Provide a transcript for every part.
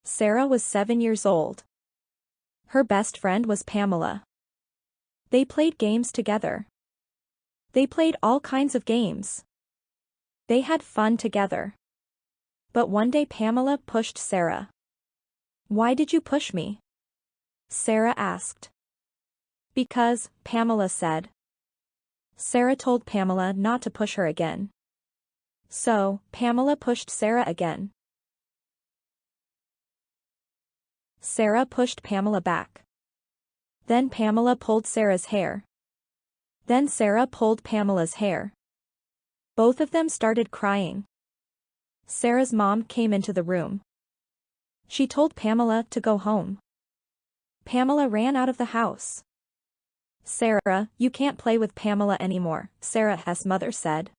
Sarah was 7 years old. Her best friend was Pamela. They played games together. They played all kinds of games. They had fun together. But one day Pamela pushed Sarah. "Why did you push me?" Sarah asked. "Because," Pamela said. Sarah told Pamela not to push her again. So, Pamela pushed Sarah again. Sarah pushed Pamela back. Then Pamela pulled Sarah's hair. Then Sarah pulled Pamela's hair. Both of them started crying. Sarah's mom came into the room. She told Pamela to go home. Pamela ran out of the house. "Sarah, you can't play with Pamela anymore," Sarah's mother said.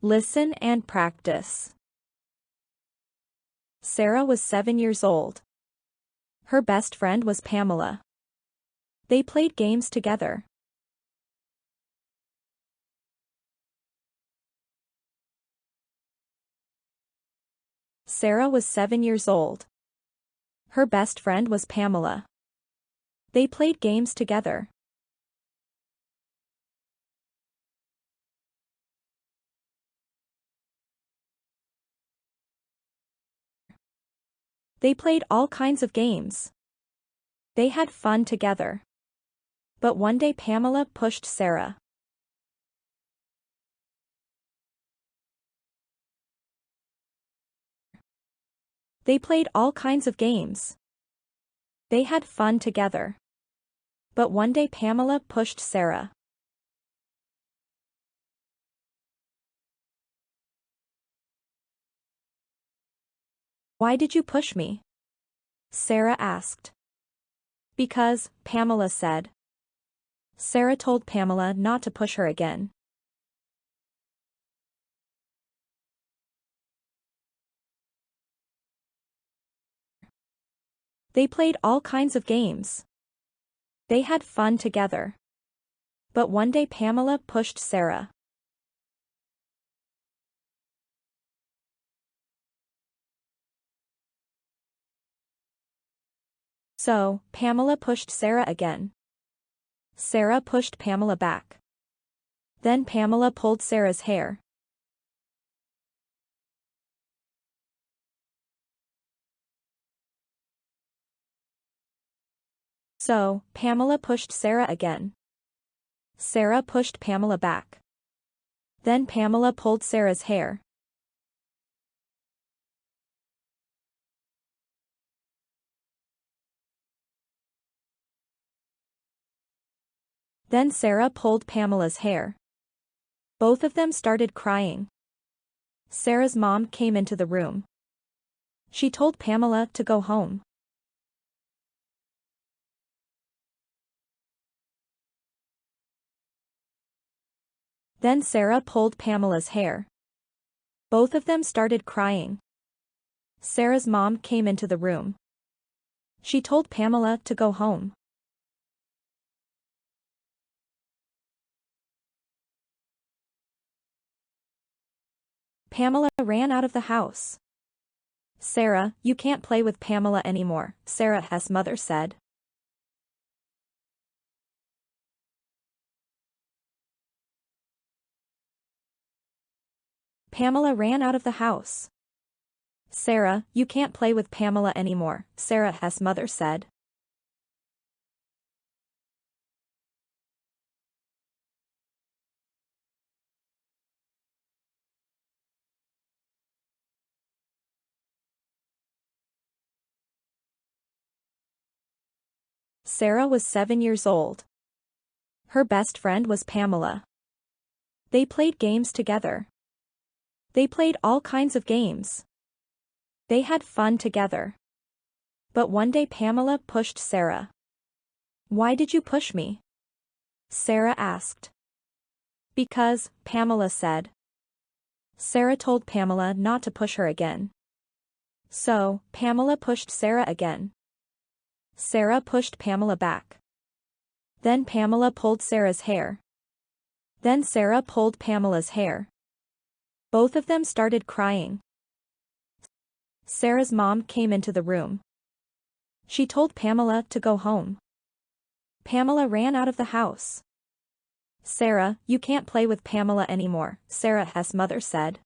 Listen and practice. Sarah was 7 years old. Her best friend was Pamela. They played games together. Sarah was 7 years old. Her best friend was Pamela. They played games together. They played all kinds of games. They had fun together. But one day Pamela pushed Sarah. They played all kinds of games. They had fun together. But one day Pamela pushed Sarah. "Why did you push me?" Sarah asked. "Because," Pamela said. Sarah told Pamela not to push her again. They played all kinds of games. They had fun together. But one day Pamela pushed Sarah. So, Pamela pushed Sarah again. Sarah pushed Pamela back. Then Pamela pulled Sarah's hair. So, Pamela pushed Sarah again. Sarah pushed Pamela back. Then Pamela pulled Sarah's hair. Then Sarah pulled Pamela's hair. Both of them started crying. Sarah's mom came into the room. She told Pamela to go home. Then Sarah pulled Pamela's hair. Both of them started crying. Sarah's mom came into the room. She told Pamela to go home. Pamela ran out of the house. "Sarah, you can't play with Pamela anymore," Sarah's mother said. Pamela ran out of the house. "Sarah, you can't play with Pamela anymore," Sarah's mother said. Sarah was 7 years old. Her best friend was Pamela. They played games together. They played all kinds of games. They had fun together. But one day Pamela pushed Sarah. "Why did you push me?" Sarah asked. "Because," Pamela said. Sarah told Pamela not to push her again. So, Pamela pushed Sarah again. Sarah pushed Pamela back. Then Pamela pulled Sarah's hair. Then Sarah pulled Pamela's hair. Both of them started crying. Sarah's mom came into the room. She told Pamela to go home. Pamela ran out of the house. Sarah, you can't play with Pamela anymore, Sarah's mother said.